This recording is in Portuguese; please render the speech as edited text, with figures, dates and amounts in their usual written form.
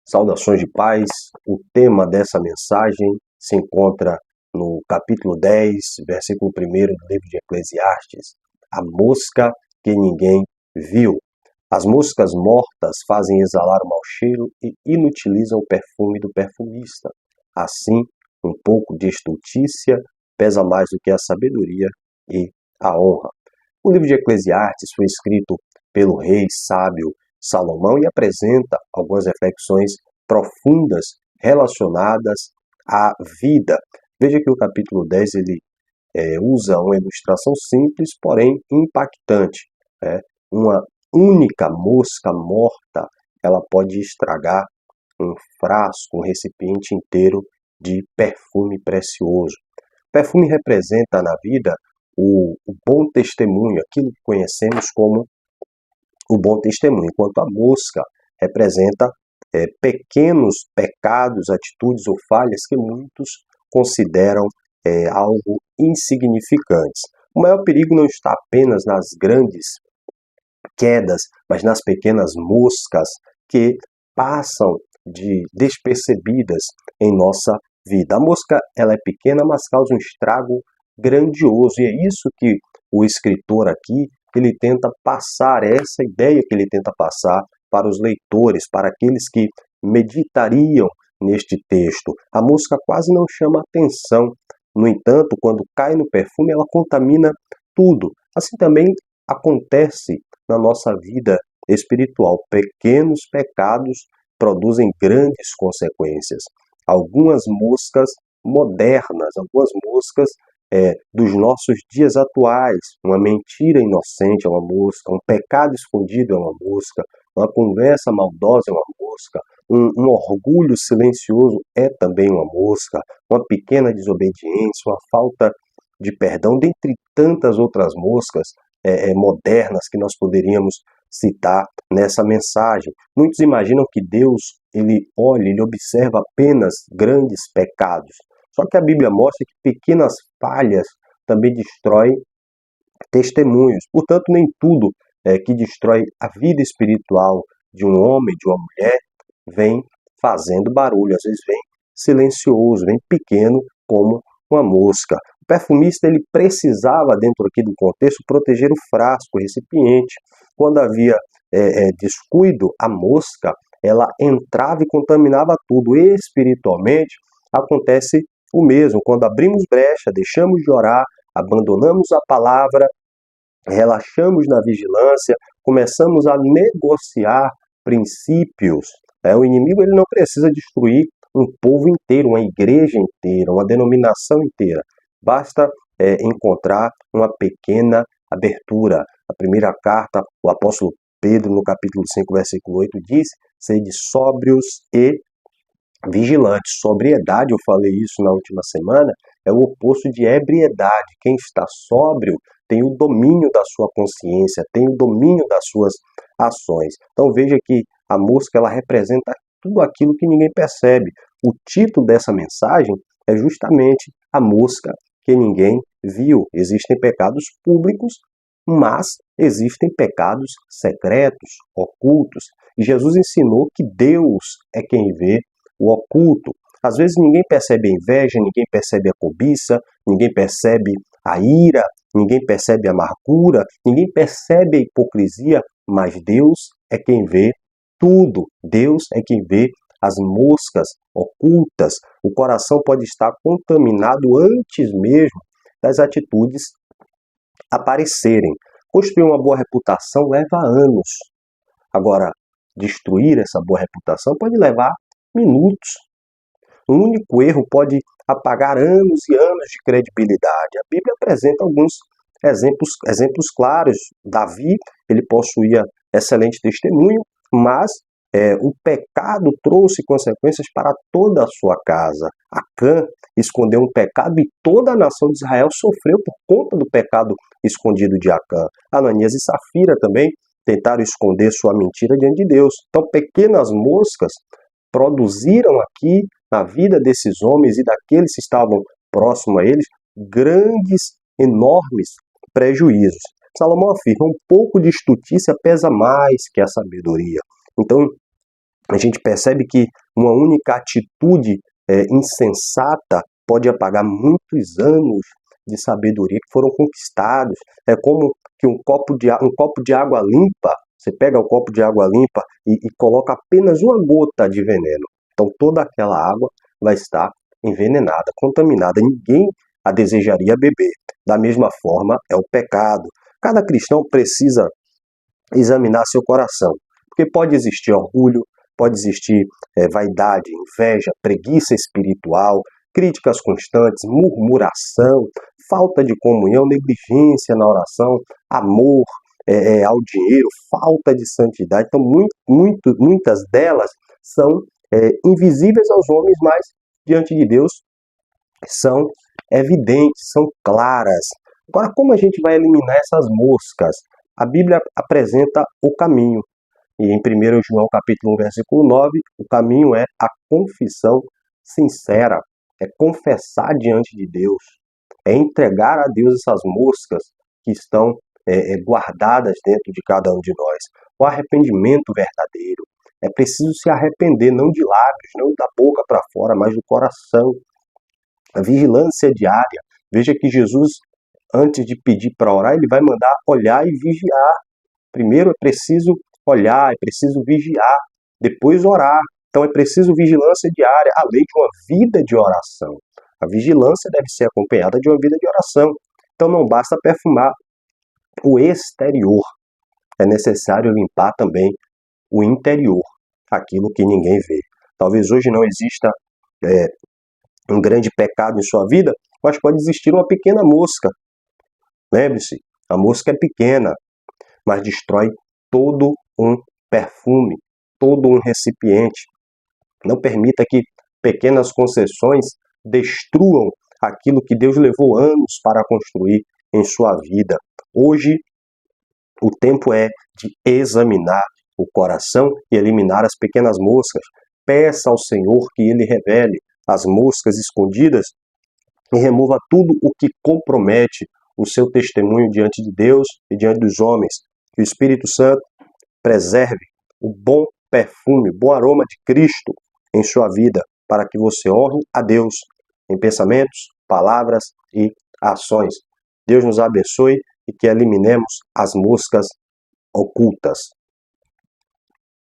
Saudações de paz. O tema dessa mensagem se encontra no capítulo 10, versículo 1 do livro de Eclesiastes. A mosca que ninguém viu. As moscas mortas fazem exalar o mau cheiro e inutilizam o perfume do perfumista. Assim, um pouco de estultícia pesa mais do que a sabedoria e a honra. O livro de Eclesiastes foi escrito pelo rei sábio Salomão e apresenta algumas reflexões profundas relacionadas à vida. Veja que o capítulo 10 ele usa uma ilustração simples, porém impactante. Uma única mosca morta, ela pode estragar um frasco, um recipiente inteiro de perfume precioso. Perfume representa na vida o bom testemunho, aquilo que conhecemos como o bom testemunho, enquanto a mosca representa pequenos pecados, atitudes ou falhas que muitos consideram algo insignificantes. O maior perigo não está apenas nas grandes quedas, mas nas pequenas moscas que passam despercebidas em nossa vida. A mosca ela é pequena, mas causa um estrago grandioso, e é isso que o escritor aqui ele tenta passar, essa ideia que ele tenta passar para os leitores, para aqueles que meditariam neste texto. A mosca quase não chama atenção, no entanto, quando cai no perfume, ela contamina tudo. Assim também acontece na nossa vida espiritual. Pequenos pecados produzem grandes consequências. Algumas moscas modernas, algumas moscas dos nossos dias atuais. Uma mentira inocente é uma mosca, um pecado escondido é uma mosca, uma conversa maldosa é uma mosca, um orgulho silencioso é também uma mosca, uma pequena desobediência, uma falta de perdão, dentre tantas outras moscas modernas que nós poderíamos citar nessa mensagem. Muitos imaginam que Deus ele olha, ele observa apenas grandes pecados. Só que a Bíblia mostra que pequenas falhas também destroem testemunhos. Portanto, nem tudo que destrói a vida espiritual de um homem, de uma mulher, vem fazendo barulho. Às vezes vem silencioso, vem pequeno como uma mosca. O perfumista ele precisava, dentro aqui do contexto, proteger o frasco, o recipiente. Quando havia descuido, a mosca ela entrava e contaminava tudo. Espiritualmente, acontece o mesmo. Quando abrimos brecha, deixamos de orar, abandonamos a palavra, relaxamos na vigilância, começamos a negociar princípios. O inimigo ele não precisa destruir um povo inteiro, uma igreja inteira, uma denominação inteira. Basta encontrar uma pequena abertura. A primeira carta, o apóstolo Pedro, no capítulo 5, versículo 8, diz: sede sóbrios e vigilantes. Sobriedade, eu falei isso na última semana, é o oposto de ebriedade. Quem está sóbrio tem o domínio da sua consciência, tem o domínio das suas ações. Então veja que a mosca ela representa tudo aquilo que ninguém percebe. O título dessa mensagem é justamente a mosca que ninguém viu. Existem pecados públicos, mas existem pecados secretos, ocultos. E Jesus ensinou que Deus é quem vê o oculto. Às vezes ninguém percebe a inveja, ninguém percebe a cobiça, ninguém percebe a ira, ninguém percebe a amargura, ninguém percebe a hipocrisia, mas Deus é quem vê tudo. Deus é quem vê as moscas ocultas. O coração pode estar contaminado antes mesmo das atitudes aparecerem. Construir uma boa reputação leva anos. Agora, destruir essa boa reputação pode levar minutos. Um único erro pode apagar anos e anos de credibilidade. A Bíblia apresenta alguns exemplos claros. Davi, ele possuía excelente testemunho, mas o pecado trouxe consequências para toda a sua casa. Acã escondeu um pecado e toda a nação de Israel sofreu por conta do pecado escondido de Acã. Ananias e Safira também tentaram esconder sua mentira diante de Deus. Então, pequenas moscas produziram aqui na vida desses homens e daqueles que estavam próximos a eles grandes, enormes prejuízos. Salomão afirma: um pouco de estultícia pesa mais que a sabedoria. Então, a gente percebe que uma única atitude insensata pode apagar muitos anos de sabedoria que foram conquistados. É como que um copo de água limpa, você pega o copo de água limpa e coloca apenas uma gota de veneno. Então toda aquela água vai estar envenenada, contaminada. Ninguém a desejaria beber. Da mesma forma é o pecado. Cada cristão precisa examinar seu coração, porque pode existir orgulho, pode existir vaidade, inveja, preguiça espiritual, críticas constantes, murmuração, falta de comunhão, negligência na oração, amor ao dinheiro, falta de santidade. Então, muitas delas são invisíveis aos homens, mas diante de Deus são evidentes, são claras. Agora, como a gente vai eliminar essas moscas? A Bíblia apresenta o caminho. E em 1 João capítulo 1, versículo 9, o caminho é a confissão sincera, é confessar diante de Deus, é entregar a Deus essas moscas que estão guardadas dentro de cada um de nós. O arrependimento verdadeiro. É preciso se arrepender, não de lábios, não da boca para fora, mas do coração. A vigilância diária. Veja que Jesus, antes de pedir para orar, ele vai mandar olhar e vigiar. Primeiro é preciso olhar, é preciso vigiar, depois orar. Então é preciso vigilância diária, além de uma vida de oração. A vigilância deve ser acompanhada de uma vida de oração. Então não basta perfumar o exterior, é necessário limpar também o interior, aquilo que ninguém vê. Talvez hoje não exista um grande pecado em sua vida, mas pode existir uma pequena mosca. Lembre-se, a mosca é pequena, mas destrói todo um perfume, todo um recipiente. Não permita que pequenas concessões destruam aquilo que Deus levou anos para construir em sua vida. Hoje, o tempo é de examinar o coração e eliminar as pequenas moscas. Peça ao Senhor que Ele revele as moscas escondidas e remova tudo o que compromete o seu testemunho diante de Deus e diante dos homens. Que o Espírito Santo preserve o bom perfume, o bom aroma de Cristo em sua vida, para que você honre a Deus em pensamentos, palavras e ações. Deus nos abençoe e que eliminemos as moscas ocultas.